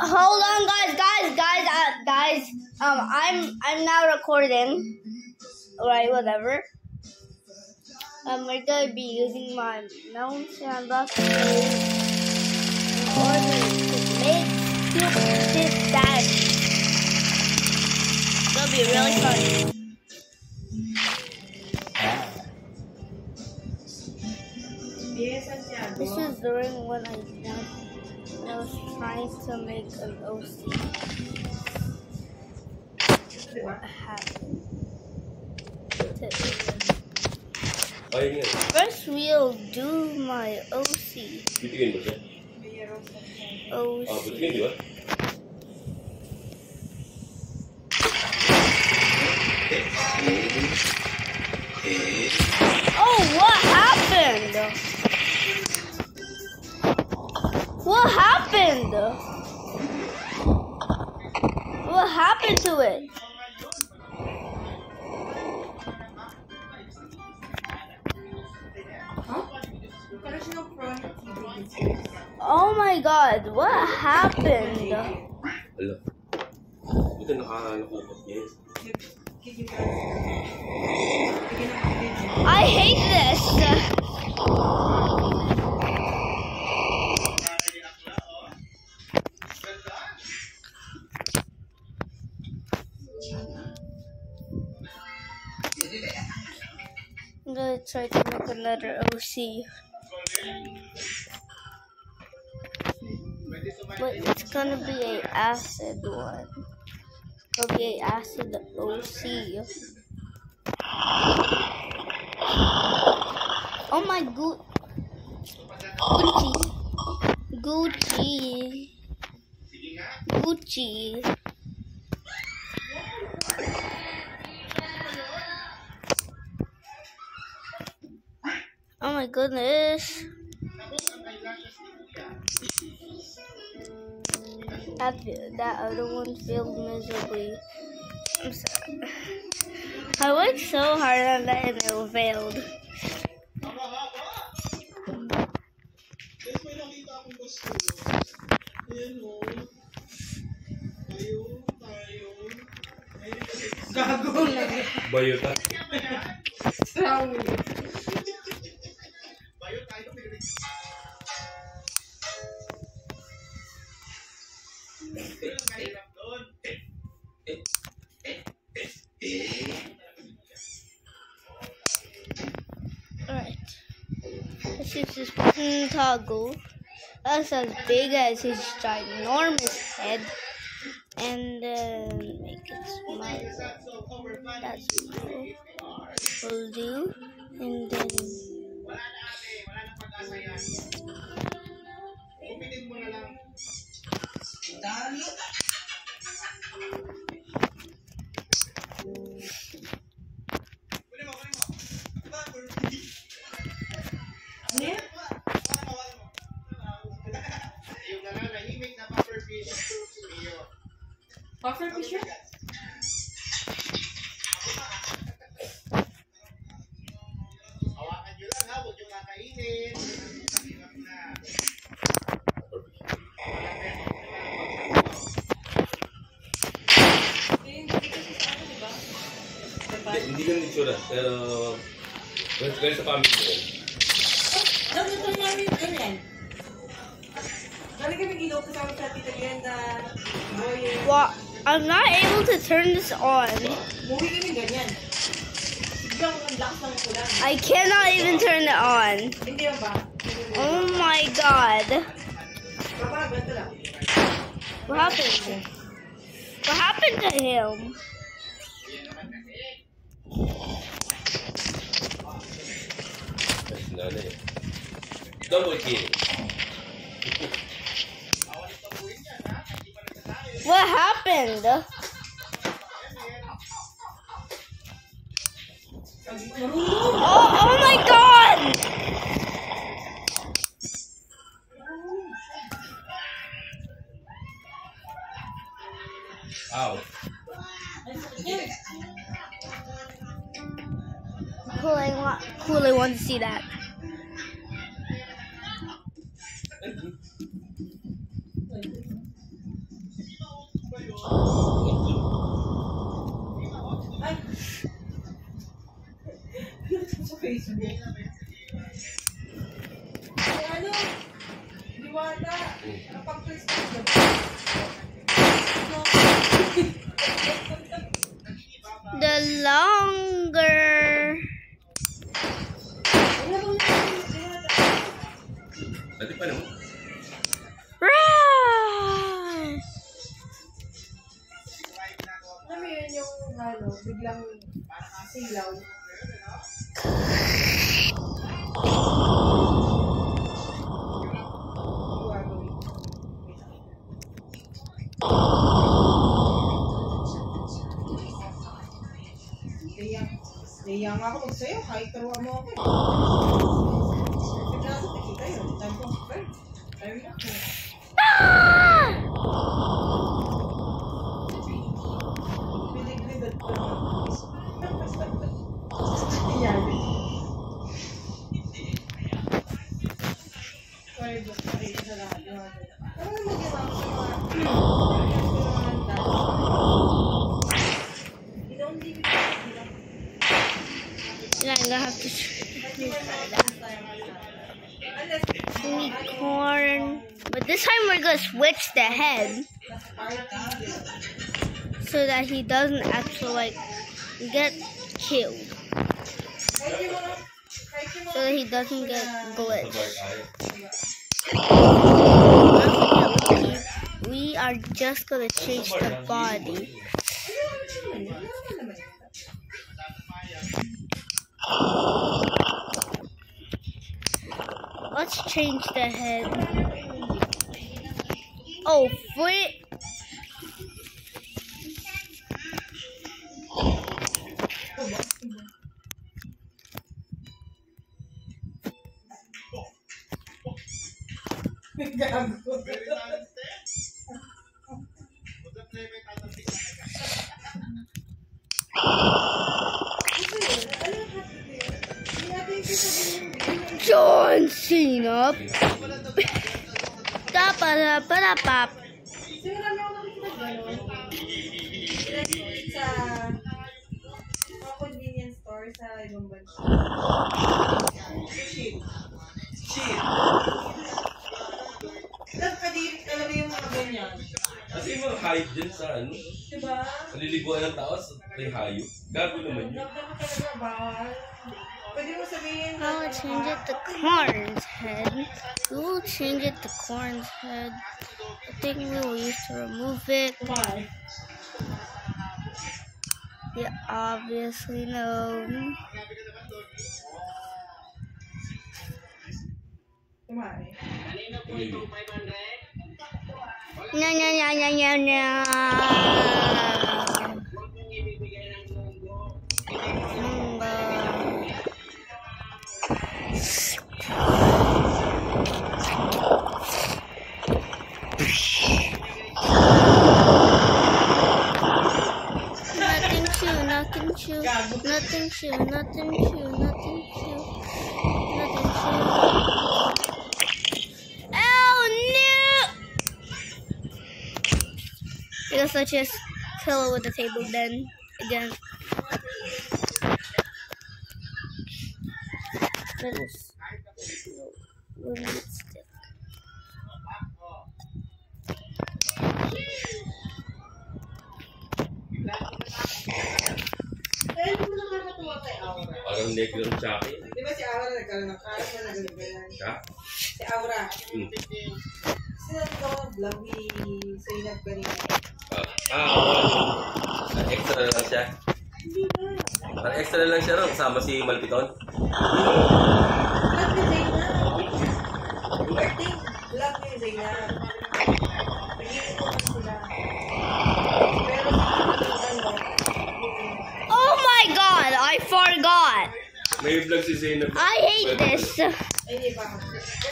hold on, guys. I'm now recording. Alright, whatever. We're gonna be using my Mount Sandbox in order to make stupid that. It'll be really funny. This is during when I was trying to make an OC. What happened? First, we'll do my OC. Oh, what happened? What happened? What happened to it? Oh my God, what happened? I hate this. I'm gonna try to make another OC. But it's gonna be an acid one. It'll be an acid OC. Oh my god. Gucci. Oh my goodness. That other one failed miserably. I'm sorry. I worked so hard on that and it failed. Bayota. Alright. Let's use this toggle. That's as big as his ginormous head. And make it smaller. That's what we'll do. And then Offer picture? Hawakan nyo lang ha, huwag nyo kakainin. Hindi ganun itsura, pero ganun sa family ko. Ito namin yung ganyan. Dali kami ilaw kasama sa Tita Glenda. what? I'm not able to turn this on. Muwi kami ganyan. Biglang ang lakas ng ulan. I cannot even turn it on. Hindi ba? Oh my god. Parang ganito lang. What happened? What happened to him? Double kill. What happened? Oh my god! Ow. Cool, I want to see that. Ay! Sa Facebook. Ay, ano? Diwata. Kapag Christmas na ba? The longer. Dati pa naman. Right. Alam mo yun yung ano, biglang silaw. Naiya nga ako magsayo, kahit taruan mo ako. Nagkaso, nakita yun. Time ko, friend. Time na ako. Bilig-libad ko naman. Ayan. Sorry, book. Sorry sa lahat. Ano naman ginawa ko sa mga... Yeah, I'm gonna have to sweet corn. But this time we're gonna switch the head so that he doesn't actually like get killed. So that he doesn't get glitched. We are just gonna change the body. Let's change the head. Oh, free. John Cena. Pop. Siguro na ako nakikita gano'n. Sa mga convenience store sa ibang bansa. Shit. Tapos pwede talaga yung mga ganyan. Kasi yung mga hayop dyan sa ano, Diba? naliliguan ng tao sa may hayop. Gago naman yun. Dapat talaga bawal. Pwede mo sabihin na... I'll change it to corn's head. We will change it to corn's head. I think we will use to remove it. Why? You obviously know. Kumari. No. Nothing chew. Oh no! I guess let's just kill it with the table then again. Let us stick. Kaya hindi mo nakakatuwa kay Aura. Parang negro ng tsaki. Di ba si Aura nagkaroon ng kaso na nagagalan? Ha? Si Aura. Sinabi ko ang vlog ni Zainab kanina. Extra na lang siya. Hindi ba? Parang extra na lang siya ron, kasama si Malpiton. Vlog ni Zainab. Birthday vlog ni Zainab. Nag-iikuman sila. Pero ano, Oh my god, I forgot. May vlog si Zainab. I hate this. ay hindi pa.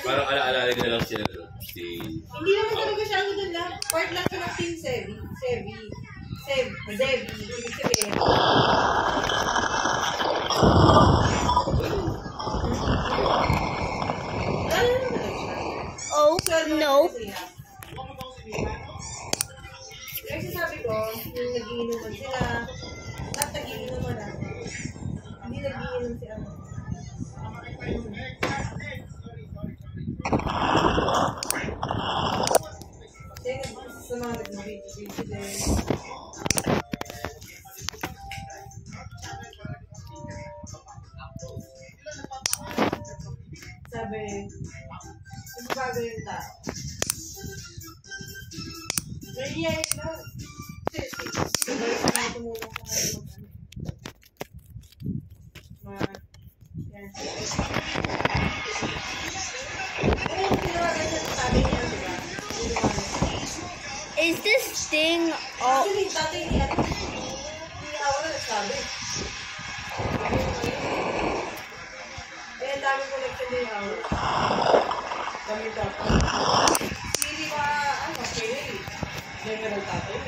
Parang ala-ala na lang siya. Hindi naman talaga siya ano doon lang. Part lang siya ng Team Sevi. Ibig sabihin. Lalo naman talaga siya. Oh no. Kasi sabi ko, ko, yung nagiinuman sila. Lahat nagiinuman na. Hindi nagiinom si ano. Kaya sa mga nag-video din. Sabi, nagbabago yung tao. Nangyayari na. Balik na ako muna kung ano yan. Ano yung tinawagan siya sa sabi niya, diba? Is this thing all? Actually, dati niya, hindi ako na nagsabi. Eh, ang dami connection din ako. Dami dapat. Hindi ba, ano, okay. General tatay.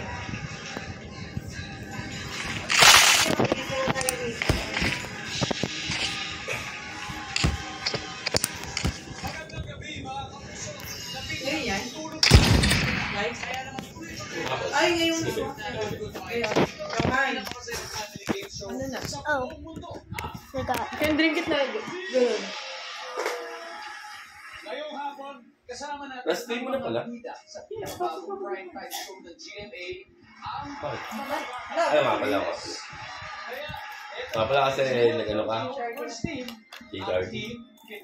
Ngayon yan? Live? Ay, ngayon. Kamay. Ano na? Oh, forgot. Can drink it na. Good. Ngayong hapon, kasama natin Last day mo na pala? sa pinakabagong prime time show ng GMA, ang Bakit? No. Ay, mapala ko. Mapala kasi nag-ano ka? first team, JRD.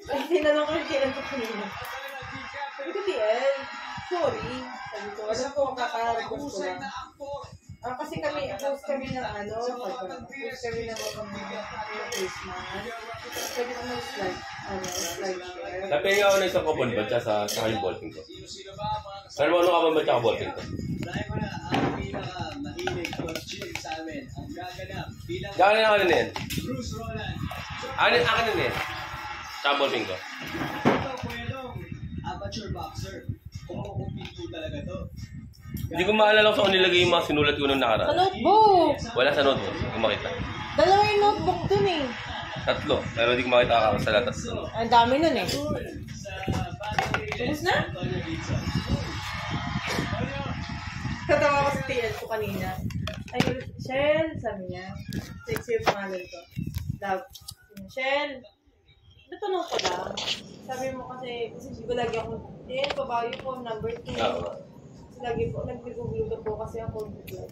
Ay, tinanong ko yung kailan ko kanina. Sabi ko, TL, sorry. Sabi ko, alam ko, kaka-request ko lang. Kasi kami, host kami ng ano, host kami ng face mask. Pwede ko mag-slide, slide share. Napihinga ako ng isang coupon ba siya sa yung ballping ko? Pero ano ka ba ba siya ballping ko? dahil mo na ang pinaka-mahilig question sa amin, ang gaganap bilang Gano'n na ano yan? Bruce Roland. Akin na yan. Sa ballping ko. Ito, Kuya Dong, amateur boxer. Kumukumpito talaga to. Hindi ko maalala kung saan nilagay yung mga sinulat ko nung Sa nakaraan. notebook! Wala sa notebook. Hindi ko makita. Dalawa yung notebook dun eh. 3. Pero hindi ko makita ako sa lahat 3. Ang dami nun eh. Tapos na? Tatawa ko sa TL ko kanina. Ay, Shell, sabi niya. Sexy yung pangalan ko. Love. Shell, natanong ko lang. Sabi mo kasi di ba lagi ako, pabayo po, number 2. Oo. Kasi lagi po, nag-google ko po kasi ako vlog.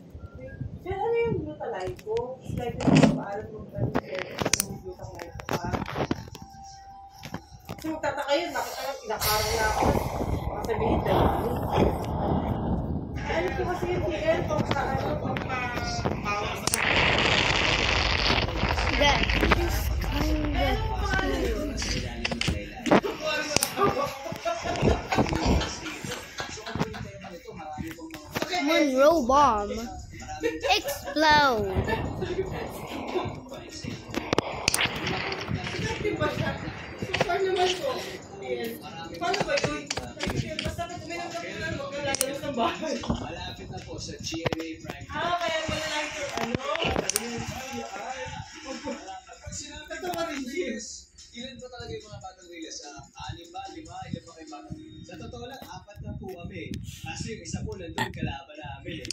Shell, ano yung gluta live ko? Lagi ko paalam kung saan yung gluta live ko pa. Kasi magtataka yun, pinakarang na ako. Makasabihin na lang. Ano ko kasi yung TL, pagka ano, pagka That is kind of cute. Monroe bomb. Explode. Paano naman po? Paano ba yun? Basta pag uminom ka po lang, huwag kang lalabas ng bahay. Malapit na po sa GMA Prime. Kaya mo na lang yung ano? Ito ka rin, Jess. Ilan po talaga yung mga batang release? 6 ba? 5? Ilan po kayo batang release? Sa totoo lang, 4 na po kami. Kasi yung isa po nandun kalaban namin.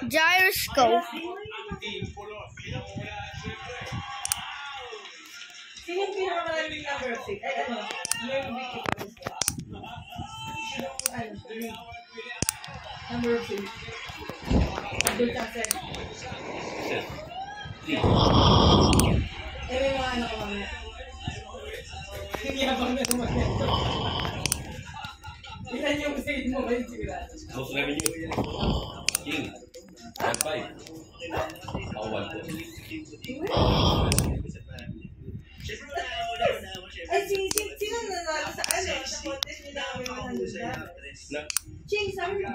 Gyroscope. Sino yung pinakamaraming number 6? Ay, ano? Yung Vicky Cruz. Number 6. Abdul Chasen. Eh, may mga ano ko mamaya. Nagyabang na naman ito. Ilan yung save mo ba yung sigurado? Most revenue. King. 1.5. Ako 1.2. Ay, sino nanalo sa ano? Sa contest nila kami $100? Na? Ching, sabi mo.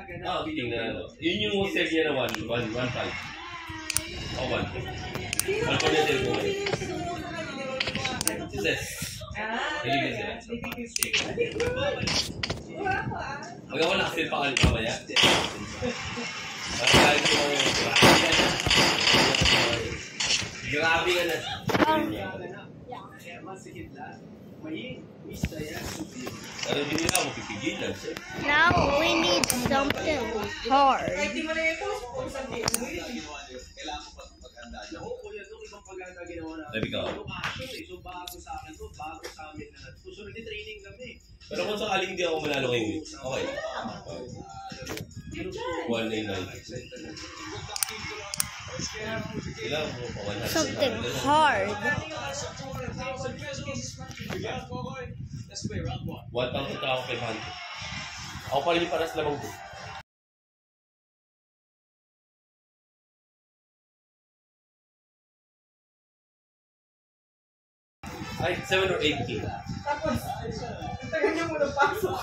King na ano. Yun yung save niya na 1.5. Ako 1.2. Sino Ano pa niya save mo ngayon? yung sumunod sa kanila? Si Ses. Hiligin sila. Huwag ako nakasil pa kalit mamaya. Marami ko grabe ka na. Kaya masikip lahat. May isda yan. Pero hindi nila ako pipigilan. Now we need something hard. Kahit di mo na ito, kung saan di mo yun. Kailangan ko pa paghandaan niya. Oo, kuya, ito ibang paghahanda ginawa natin. Sabi ka. Yung action eh. So, bago sa akin to, bago sa amin na susunod yung training kami. Pero kung sakaling hindi ako manalo ngayong week, okay. 199. Kailangan mo pa 100. Something hard. Let's play round 1. 1,000 ako 500. Ako pa rin yung paras lamang ko. Ay, 7 or 8K. Tapos, tagal niya muna pasok.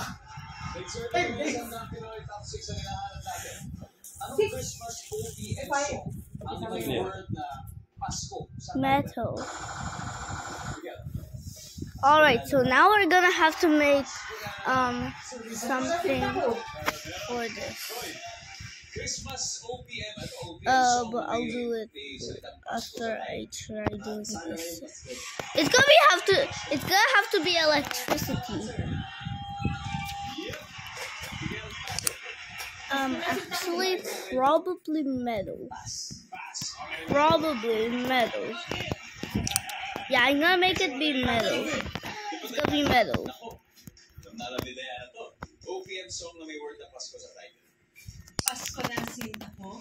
Metal. Alright, so now we're gonna have to make something for this. But I'll do it after I try doing this. It's gonna have to be electricity. Actually, probably metal. Probably metal. Yeah, I'm gonna make it be metal. It's gonna be metal. OPM song na may word na Pasko sa title. Pasko na sinta ko.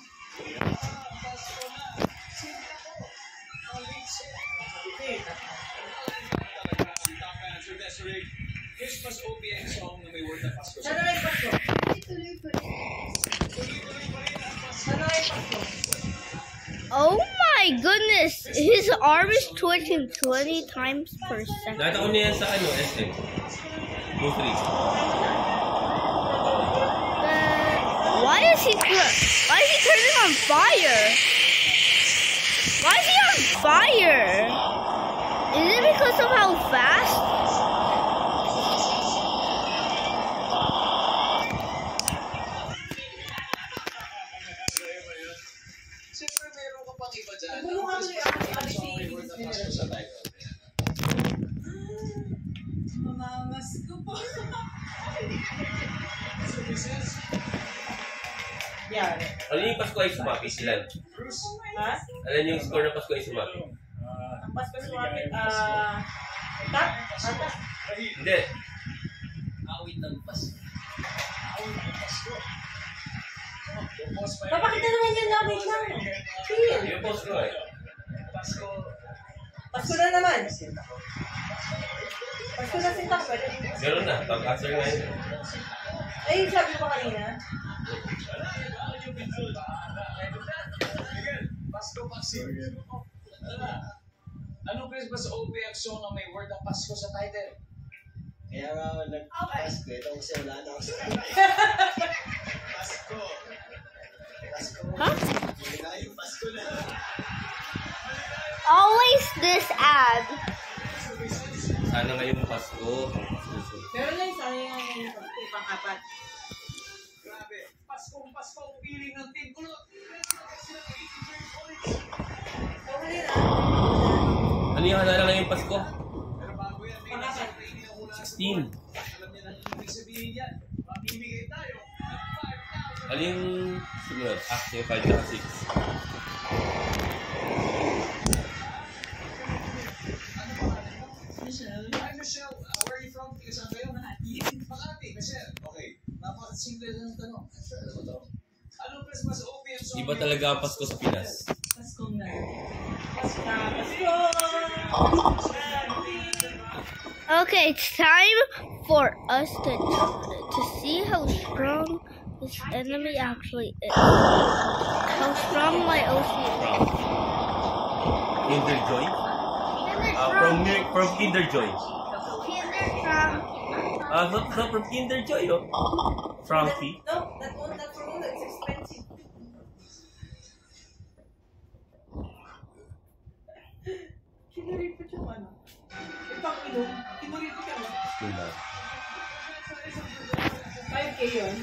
Pasko na sinta ko. Top answer, Desiree. Christmas OPM song na may word na Pasko sa Sana title. ay Pasko. Sana ay Pasko. Oh my goodness! His arm is twitching 20 times per second. Nakita ko niya sa ano, SM. 2-3. Why is he turning on fire? Why is he on fire? Is it because of how fast? Siyempre, meron ka pang iba dyan. Ano nga tuloy ako sa Song na may word na Pasko sa title. Mamamas ko po. Yan. Ano yung Pasko ay sumapi? Ilan? Ha? Alam yung score ng Pasko ay sumapi? Ang Pasko sumamit, tap? Ata? Hindi. Awit ng Pasko. Awit ng Pasko. Papakita naman yun namin lang. Feel. Yung post ko eh. Pasko. Pasko na naman. Pasko na sinta ko. Meron na. Pag-answer na yun. Ay, sabi ko kanina. Pasko, Pasko. Anong Christmas OPM song na may word ng Pasko sa title? Kaya nga nag-Pasko, ito kasi wala na ako sa Pasko. Pasko. Huh? Wala yung Pasko na. Always this ad. Sana ngayong Pasko. Meron lang sa akin yung pang-apat. Grabe. Paskong piling ng Team Kulot. Huli na. Ano yung halala ngayong Pasko? Pero bago yan, may nasa training na muna. 16. Alam niya na ibig sabihin yan. Mamimigay tayo ng 5,000. Ano yung sumunod? Yung 5 na 6. Hi, Michelle. Where are you from? Tiga saan kayo? Makati. Michelle. Okay. Napaka-simple lang ang tanong. Ano ba to? Anong Christmas OPM song? Iba talaga ang Pasko sa Pinas. Paskong na. Pasko! Okay, it's time for us to see how strong this enemy actually is. How strong my OC is. Kinder Joy? From Kinder Joy. So from Kinder Joy, oh. Frankie. No, that one, it's expensive. Kinuripot yung ano. Ipang inom, kinuripot yung ano. Tuna. 5K yun.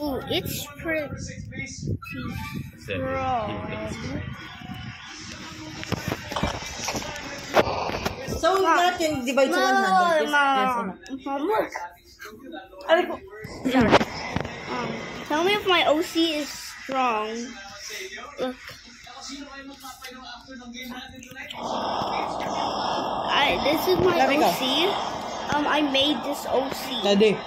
Ooh, it's pretty strong. So, lahat yun, divide sa 100. Yes, Mom, look. Aray ko. Tell me if my OC is strong. Look. This is my Sabi ko. OC. I made this OC. Daddy.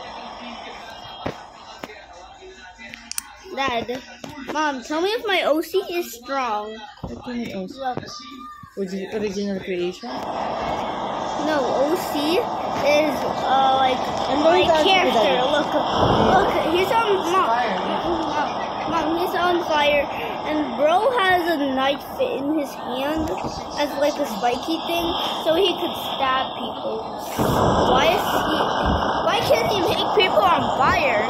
Dad, Mom, tell me if my OC is strong. What do you mean, OC? Look. Original creation? No, OC is like And my what is character. that? Look, he's on Mom, he's on fire, and bro has a knife in his hand as like a spiky thing, so he could stab people. Why can't he make people on fire?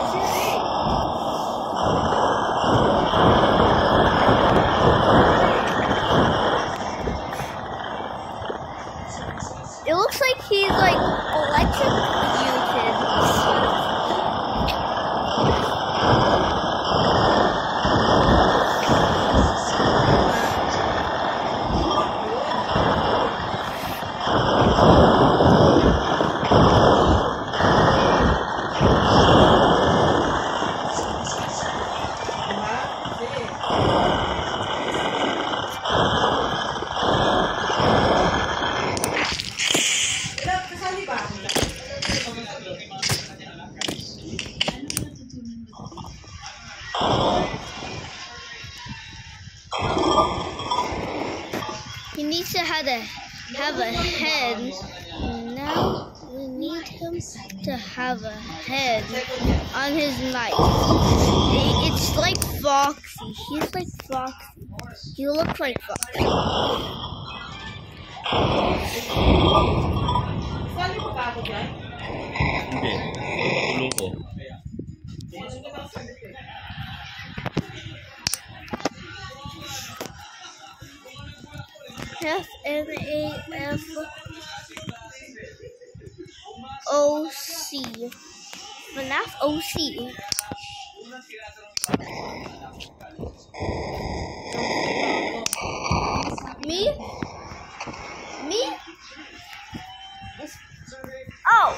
It looks like he's like electrocuted. Kasali ba? He needs to have a head. Now we need him to have a head on his knife. It's like Foxy. He's like Foxy. He looks like Foxy. Kasali mo ba ako dyan? Hindi. Papatulong ko. FNAF OC. FNAF OC. Me? Oh!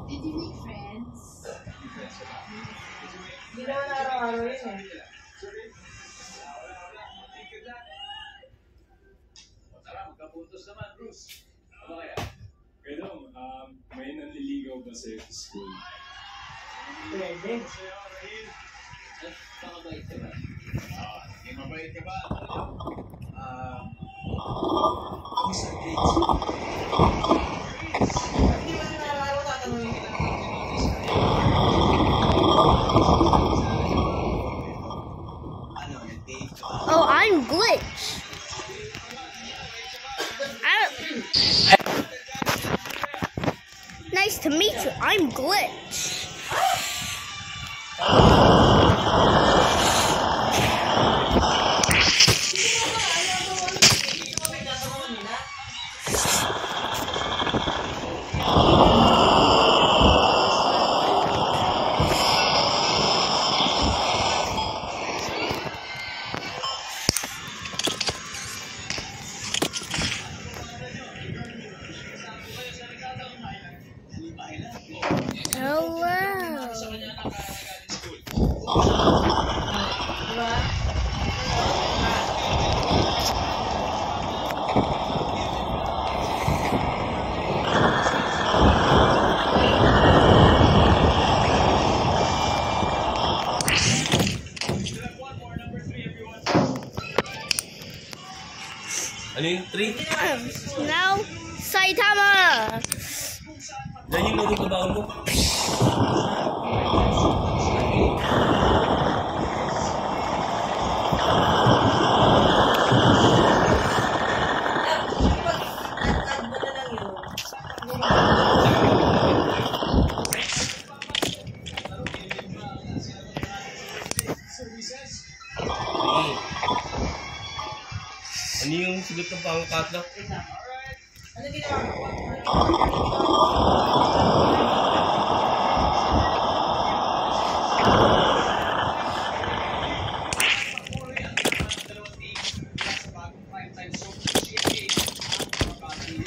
Did you make friends? Hindi naman araw-araw yun eh. Pero, may nanliligaw ba sa'yo sa school? Pwede. Mabait ka ba? Mabait ka ba? Kamusta ang grades? Hindi mo na araw-araw tatanungin kita. Ano, nag-date ka ba? Oh, I'm Glitch. Nice to meet you. I'm Glitch. Ano yung 3? Now, Saitama. Yan yung nurong kabaon mo. Ano yung sigot ng pangkatla? Ano ginawa mo?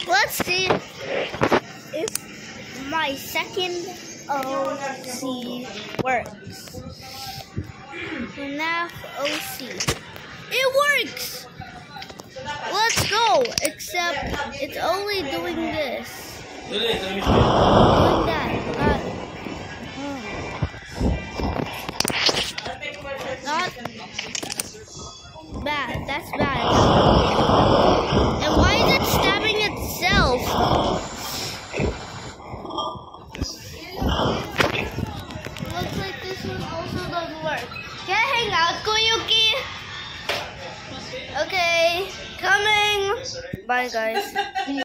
Let's see if my second OC works. FNAF OC. It works! Let's go! Except it's only doing this. Doing that. Not bad. That's bad. And why is it stabbing itself? Looks like this one also doesn't work. Can I hang out, Koyuki? Okay, coming. Bye, guys.